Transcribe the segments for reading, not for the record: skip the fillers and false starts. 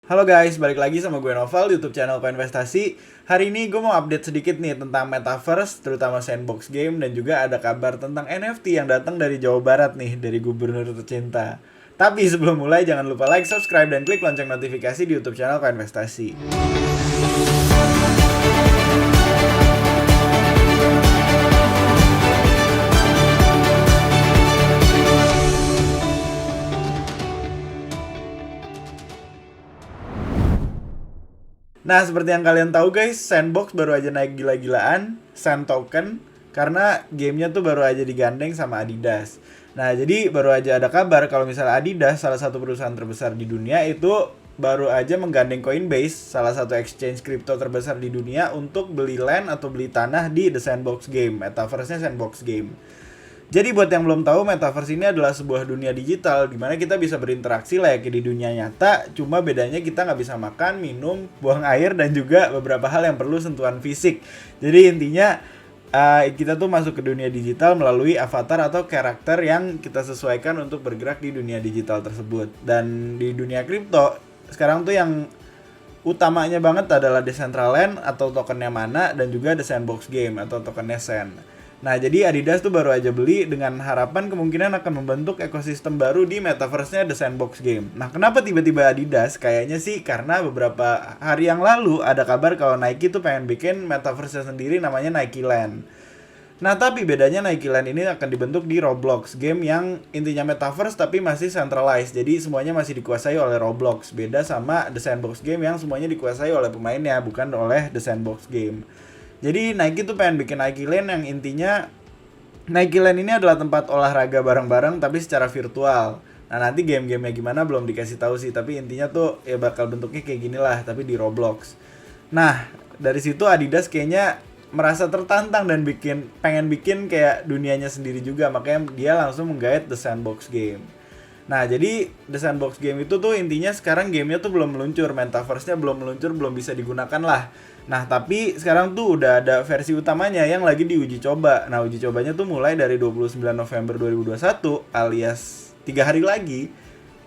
Halo guys, balik lagi sama gue Noval di YouTube channel Investasi. Hari ini gue mau update sedikit nih tentang Metaverse, terutama sandbox game, dan juga ada kabar tentang NFT yang datang dari Jawa Barat nih, dari gubernur tercinta. Tapi sebelum mulai, jangan lupa like, subscribe, dan klik lonceng notifikasi di YouTube channel Investasi. Nah, seperti yang kalian tahu guys, Sandbox baru aja naik gila-gilaan, Sand Token, karena gamenya tuh baru aja digandeng sama Adidas. Nah, jadi baru aja ada kabar kalau misalnya Adidas, salah satu perusahaan terbesar di dunia, itu baru aja menggandeng Coinbase, salah satu exchange crypto terbesar di dunia, untuk beli land atau beli tanah di The Sandbox Game, metaverse-nya Sandbox Game. Jadi buat yang belum tahu, metaverse ini adalah sebuah dunia digital di mana kita bisa berinteraksi layaknya di dunia nyata, cuma bedanya kita nggak bisa makan, minum, buang air, dan juga beberapa hal yang perlu sentuhan fisik. Jadi intinya kita tuh masuk ke dunia digital melalui avatar atau karakter yang kita sesuaikan untuk bergerak di dunia digital tersebut. Dan di dunia kripto, sekarang tuh yang utamanya banget adalah Decentraland atau tokennya Mana, dan juga The Sandbox Game atau tokennya Sand. Nah, jadi Adidas tuh baru aja beli dengan harapan kemungkinan akan membentuk ekosistem baru di metaverse-nya The Sandbox Game. Nah, kenapa tiba-tiba Adidas? Kayaknya sih karena beberapa hari yang lalu ada kabar kalau Nike tuh pengen bikin metaverse-nya sendiri namanya Nike Land. Nah, tapi bedanya Nike Land ini akan dibentuk di Roblox, game yang intinya metaverse tapi masih centralized. Jadi semuanya masih dikuasai oleh Roblox. Beda sama The Sandbox Game yang semuanya dikuasai oleh pemainnya, bukan oleh The Sandbox Game. Jadi Nike tuh pengen bikin Nike Land yang intinya Nike Land ini adalah tempat olahraga bareng-bareng tapi secara virtual. Nah, nanti game-gamenya gimana belum dikasih tahu sih, tapi intinya tuh ya bakal bentuknya kayak gini lah, tapi di Roblox. Nah, dari situ Adidas kayaknya merasa tertantang dan pengen bikin kayak dunianya sendiri juga, makanya dia langsung menggait The Sandbox Game. Nah, jadi The Sandbox Game itu tuh intinya sekarang gamenya tuh belum meluncur, metaverse-nya belum meluncur, belum bisa digunakan lah. Nah, tapi sekarang tuh udah ada versi utamanya yang lagi diuji coba. Nah, uji cobanya tuh mulai dari 29 November 2021 alias 3 hari lagi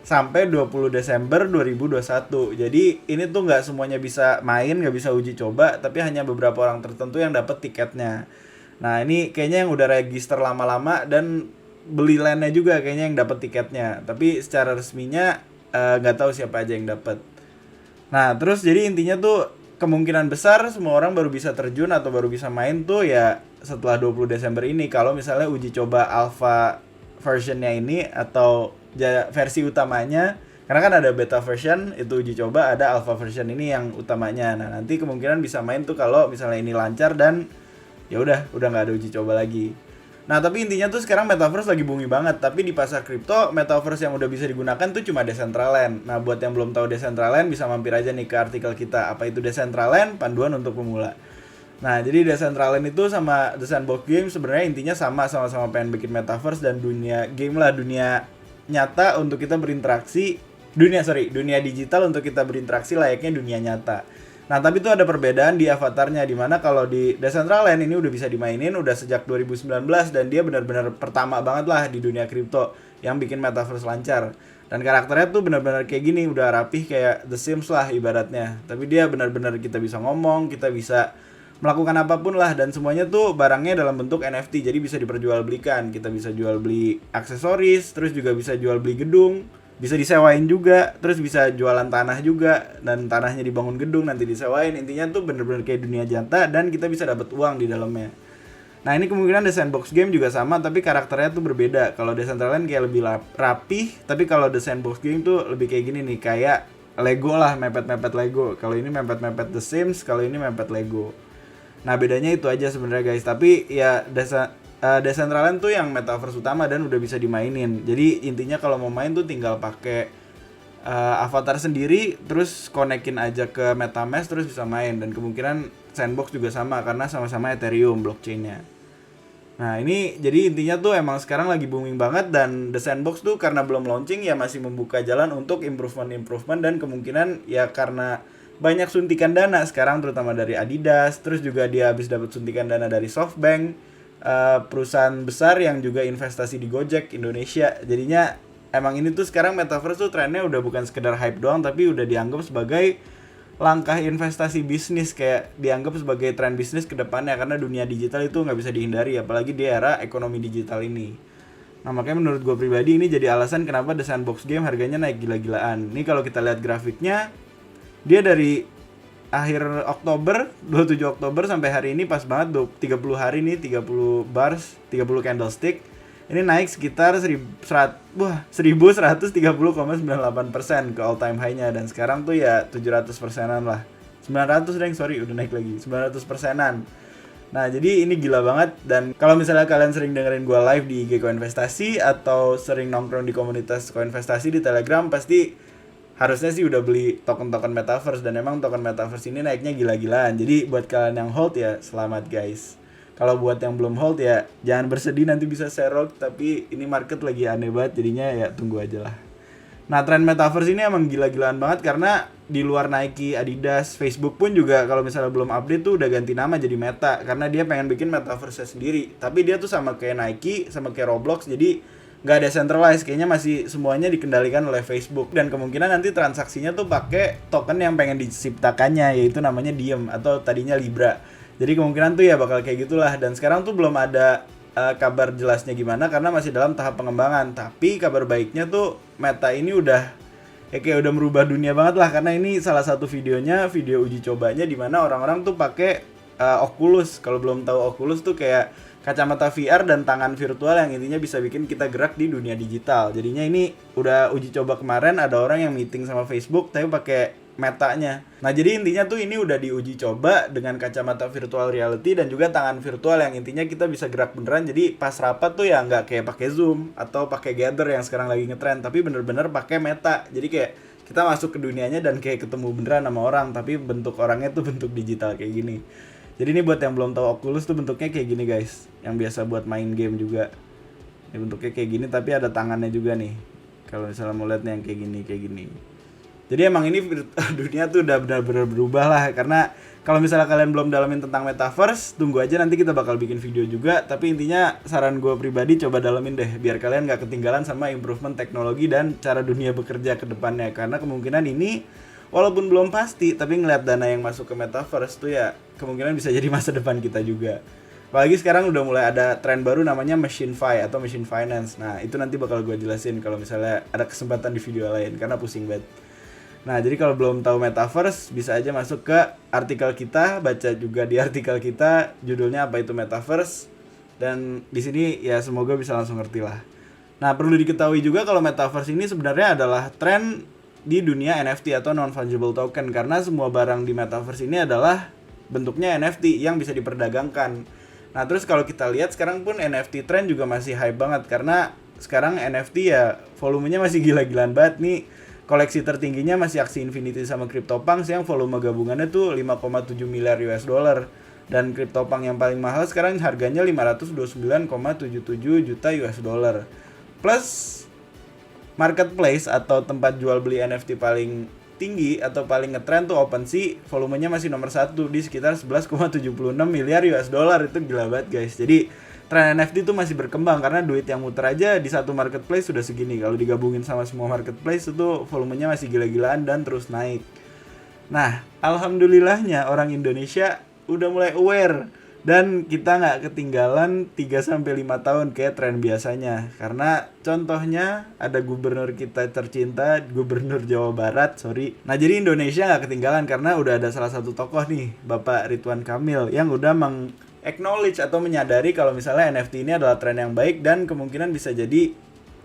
sampai 20 Desember 2021. Jadi ini tuh nggak semuanya bisa main, nggak bisa uji coba, tapi hanya beberapa orang tertentu yang dapat tiketnya. Nah, ini kayaknya yang udah register lama-lama dan beli landnya juga kayaknya yang dapat tiketnya. Tapi secara resminya nggak tahu siapa aja yang dapat. Nah, terus jadi intinya tuh kemungkinan besar semua orang baru bisa terjun atau baru bisa main tuh ya setelah 20 Desember ini. Kalau misalnya uji coba alpha versionnya ini atau versi utamanya, karena kan ada beta version itu uji coba, ada alpha version ini yang utamanya. Nah, nanti kemungkinan bisa main tuh kalau misalnya ini lancar dan ya udah nggak ada uji coba lagi. Nah, tapi intinya tuh sekarang metaverse lagi booming banget. Tapi di pasar kripto, metaverse yang udah bisa digunakan tuh cuma Decentraland. Nah, buat yang belum tahu Decentraland, bisa mampir aja nih ke artikel kita. Apa itu Decentraland? Panduan untuk pemula. Nah, jadi Decentraland itu sama The Sandbox Game sebenarnya intinya sama-sama pengen bikin metaverse dan dunia game lah, dunia nyata untuk kita berinteraksi. Dunia digital untuk kita berinteraksi layaknya dunia nyata. Nah, tapi itu ada perbedaan di avatarnya, di mana kalau di Decentraland ini udah bisa dimainin udah sejak 2019 dan dia benar-benar pertama banget lah di dunia kripto yang bikin metaverse lancar. Dan karakternya tuh benar-benar kayak gini, udah rapih kayak The Sims lah ibaratnya. Tapi dia benar-benar kita bisa ngomong, kita bisa melakukan apapun lah, dan semuanya tuh barangnya dalam bentuk NFT. Jadi bisa diperjualbelikan, kita bisa jual beli aksesoris, terus juga bisa jual beli gedung, bisa disewain juga, terus bisa jualan tanah juga, dan tanahnya dibangun gedung nanti disewain. Intinya tuh bener-bener kayak dunia nyata dan kita bisa dapat uang di dalamnya. Nah, ini kemungkinan The Sandbox Game juga sama, tapi karakternya tuh berbeda. Kalau Decentraland kayak lebih rapih, tapi kalau The Sandbox Game tuh lebih kayak gini nih, kayak Lego lah, mepet-mepet Lego. Kalau ini mepet-mepet The Sims, kalau ini mepet Lego. Nah, bedanya itu aja sebenarnya guys. Tapi ya Decentraland tuh yang metaverse utama dan udah bisa dimainin. Jadi intinya kalau mau main tuh tinggal pakai avatar sendiri, terus konekin aja ke MetaMask, terus bisa main. Dan kemungkinan Sandbox juga sama karena sama-sama Ethereum blockchainnya. Nah, ini jadi intinya tuh emang sekarang lagi booming banget, dan The Sandbox tuh karena belum launching ya masih membuka jalan untuk improvement dan kemungkinan ya karena banyak suntikan dana sekarang terutama dari Adidas, terus juga dia habis dapat suntikan dana dari SoftBank, perusahaan besar yang juga investasi di Gojek Indonesia. Jadinya emang ini tuh sekarang metaverse tuh trennya udah bukan sekedar hype doang, tapi udah dianggap sebagai langkah investasi bisnis, kayak dianggap sebagai tren bisnis ke depannya, karena dunia digital itu nggak bisa dihindari, apalagi di era ekonomi digital ini. Nah makanya menurut gue pribadi ini jadi alasan kenapa The Sandbox Game harganya naik gila-gilaan. Ini kalau kita lihat grafiknya, dia dari akhir Oktober, 27 Oktober sampai hari ini pas banget 30 hari nih, 30 bars, 30 candlestick. Ini naik sekitar 1130,98% ke all time high-nya, dan sekarang tuh ya 700%-an lah. 900 deng, sorry udah naik lagi. 900%-an. Nah, jadi ini gila banget. Dan kalau misalnya kalian sering dengerin gue live di IG Koinvestasi atau sering nongkrong di komunitas Koinvestasi di Telegram, pasti harusnya sih udah beli token-token metaverse, dan emang token metaverse ini naiknya gila-gilaan. Jadi buat kalian yang hold ya selamat guys. Kalau buat yang belum hold ya jangan bersedih, nanti bisa serok, tapi ini market lagi aneh banget, jadinya ya tunggu aja lah. Nah, tren metaverse ini emang gila-gilaan banget karena di luar Nike, Adidas, Facebook pun juga kalau misalnya belum update tuh udah ganti nama jadi Meta, karena dia pengen bikin metaverse sendiri. Tapi dia tuh sama kayak Nike, sama kayak Roblox, jadi nggak ada centralized, kayaknya masih semuanya dikendalikan oleh Facebook, dan kemungkinan nanti transaksinya tuh pakai token yang pengen diciptakannya, yaitu namanya Diem atau tadinya Libra. Jadi kemungkinan tuh ya bakal kayak gitulah, dan sekarang tuh belum ada kabar jelasnya gimana karena masih dalam tahap pengembangan. Tapi kabar baiknya tuh Meta ini udah kayak udah merubah dunia banget lah, karena ini salah satu videonya, video uji cobanya di mana orang-orang tuh pakai Oculus. Kalau belum tahu, Oculus tuh kayak kacamata VR dan tangan virtual yang intinya bisa bikin kita gerak di dunia digital. Jadinya ini udah uji coba kemarin, ada orang yang meeting sama Facebook tapi pakai Metanya. Nah, jadi intinya tuh ini udah diuji coba dengan kacamata virtual reality dan juga tangan virtual yang intinya kita bisa gerak beneran. Jadi pas rapat tuh ya nggak kayak pakai Zoom atau pakai Gather yang sekarang lagi ngetrend, tapi bener-bener pakai Meta. Jadi kayak kita masuk ke dunianya dan kayak ketemu beneran sama orang, tapi bentuk orangnya tuh bentuk digital kayak gini. Jadi ini buat yang belum tahu, Oculus tuh bentuknya kayak gini guys, yang biasa buat main game juga. Ini bentuknya kayak gini tapi ada tangannya juga nih. Kalau misalnya mau lihat nih yang kayak gini. Jadi emang ini dunia tuh udah benar-benar berubah lah, karena kalau misalnya kalian belum dalamin tentang metaverse, tunggu aja nanti kita bakal bikin video juga. Tapi intinya saran gue pribadi coba dalamin deh, biar kalian gak ketinggalan sama improvement teknologi dan cara dunia bekerja ke depannya. Karena kemungkinan ini walaupun belum pasti, tapi ngeliat dana yang masuk ke metaverse tuh ya kemungkinan bisa jadi masa depan kita juga. Apalagi sekarang udah mulai ada tren baru namanya machine fi atau machine finance. Nah itu nanti bakal gue jelasin kalau misalnya ada kesempatan di video lain, karena pusing banget. Nah, jadi kalau belum tahu metaverse, bisa aja masuk ke artikel kita, baca juga di artikel kita judulnya apa itu metaverse, dan di sini ya semoga bisa langsung ngerti lah. Nah, perlu diketahui juga kalau metaverse ini sebenarnya adalah tren di dunia NFT atau non fungible token, karena semua barang di metaverse ini adalah bentuknya NFT yang bisa diperdagangkan. Nah, terus kalau kita lihat sekarang pun NFT trend juga masih hype banget, karena sekarang NFT ya volumenya masih gila-gilaan banget nih. Koleksi tertingginya masih Axie Infinity sama CryptoPunks yang volume gabungannya tuh 5,7 miliar US dollar. Dan CryptoPunk yang paling mahal sekarang harganya 529,77 juta US dollar. Plus marketplace atau tempat jual beli NFT paling tinggi atau paling ngetrend tuh OpenSea, volumenya masih nomor 1 di sekitar 11,76 miliar US dollar. Itu gila banget guys. Jadi tren NFT tuh masih berkembang karena duit yang muter aja di satu marketplace sudah segini. Kalau digabungin sama semua marketplace itu volumenya masih gila-gilaan dan terus naik. Nah, alhamdulillahnya orang Indonesia udah mulai aware dan kita nggak ketinggalan 3-5 tahun kayak tren biasanya. Karena contohnya ada gubernur kita tercinta, Gubernur Jawa Barat, Nah, jadi Indonesia nggak ketinggalan karena udah ada salah satu tokoh nih, Bapak Ridwan Kamil, yang udah acknowledge atau menyadari kalau misalnya NFT ini adalah tren yang baik dan kemungkinan bisa jadi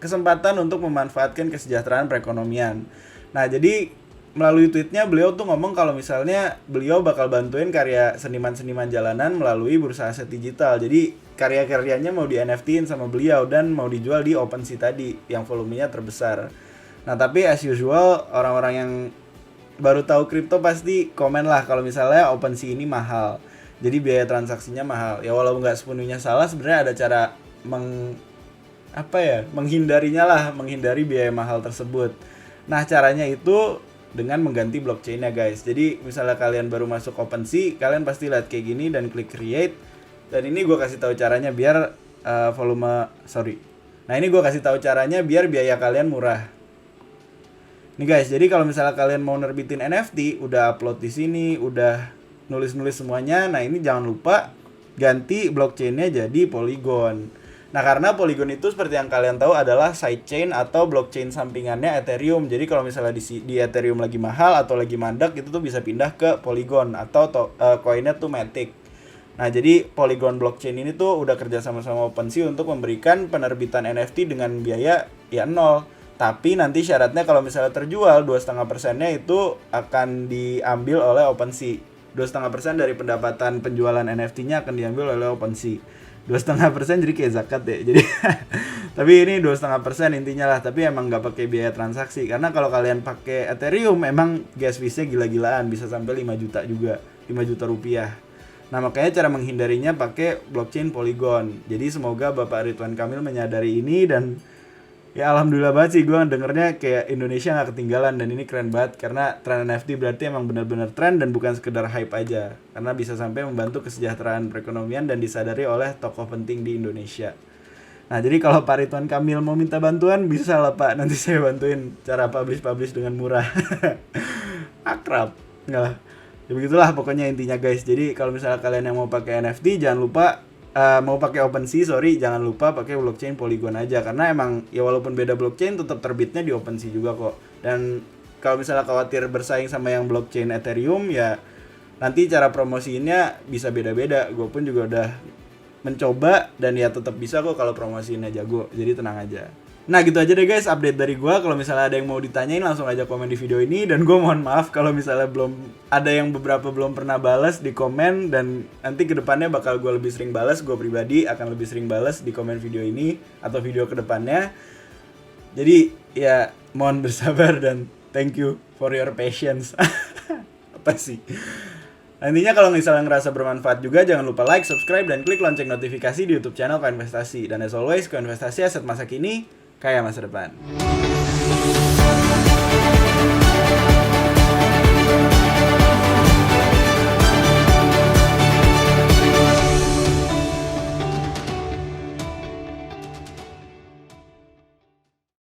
kesempatan untuk memanfaatkan kesejahteraan perekonomian. Nah, jadi melalui tweetnya beliau tuh ngomong kalau misalnya beliau bakal bantuin karya seniman-seniman jalanan melalui bursa aset digital. Jadi karya-karyanya mau di NFT-in sama beliau dan mau dijual di OpenSea tadi yang volumenya terbesar. Nah, tapi as usual orang-orang yang baru tahu kripto pasti komen lah kalau misalnya OpenSea ini mahal. Jadi biaya transaksinya mahal. Ya walaupun nggak sepenuhnya salah, sebenarnya ada cara menghindarinya lah, menghindari biaya mahal tersebut. Nah, caranya itu dengan mengganti blockchain-nya guys. Jadi misalnya kalian baru masuk OpenSea, kalian pasti lihat kayak gini dan klik create. Dan ini gue kasih tahu caranya biar Nah ini gue kasih tahu caranya biar biaya kalian murah. Nih guys, jadi kalau misalnya kalian mau nerbitin NFT, udah upload di sini, udah nulis-nulis semuanya, nah ini jangan lupa ganti blockchainnya jadi Polygon. Nah karena Polygon itu seperti yang kalian tahu adalah sidechain atau blockchain sampingannya Ethereum. Jadi kalau misalnya di Ethereum lagi mahal atau lagi mandek, itu tuh bisa pindah ke Polygon atau koinnya tuh Matic. Nah jadi Polygon blockchain ini tuh udah kerja sama-sama OpenSea untuk memberikan penerbitan NFT dengan biaya ya 0. Tapi nanti syaratnya kalau misalnya terjual 2,5%-nya itu akan diambil oleh OpenSea. 2,5% dari pendapatan penjualan NFT-nya akan diambil oleh OpenSea. 2,5% jadi kayak zakat deh. Jadi tapi ini 2,5% intinya lah. Tapi emang nggak pakai biaya transaksi. Karena kalau kalian pakai Ethereum emang gas fees-nya gila-gilaan, bisa sampai 5 juta juga, 5 juta rupiah. Nah makanya cara menghindarinya pakai blockchain Polygon. Jadi semoga Bapak Ridwan Kamil menyadari ini dan ya alhamdulillah banget sih gue dengernya kayak Indonesia gak ketinggalan dan ini keren banget karena tren NFT berarti emang benar-benar tren dan bukan sekedar hype aja karena bisa sampai membantu kesejahteraan perekonomian dan disadari oleh tokoh penting di Indonesia. Nah jadi kalau Pak Ridwan Kamil mau minta bantuan bisa lah Pak, nanti saya bantuin cara publish dengan murah. Akrab nggak lah, ya begitulah pokoknya intinya guys. Jadi kalau misalnya kalian yang mau pakai NFT jangan lupa mau pakai OpenSea, jangan lupa pakai blockchain Polygon aja karena emang ya walaupun beda blockchain tetap terbitnya di OpenSea juga kok. Dan kalau misalnya khawatir bersaing sama yang blockchain Ethereum ya nanti cara promosiinnya bisa beda-beda. Gue pun juga udah mencoba dan ya tetap bisa kok kalau promosiinnya jago. Jadi tenang aja. Nah gitu aja deh guys update dari gue. Kalau misalnya ada yang mau ditanyain langsung aja komen di video ini. Dan gue mohon maaf kalau misalnya belum ada yang beberapa belum pernah balas di komen. Dan nanti kedepannya bakal gue lebih sering balas. Gue pribadi akan lebih sering balas di komen video ini atau video kedepannya. Jadi ya mohon bersabar dan thank you for your patience. Apa sih? Nantinya kalau misalnya ngerasa bermanfaat juga jangan lupa like, subscribe, dan klik lonceng notifikasi di YouTube channel Koinvestasi. Dan as always, Koinvestasi aset masa kini, kaya masa depan.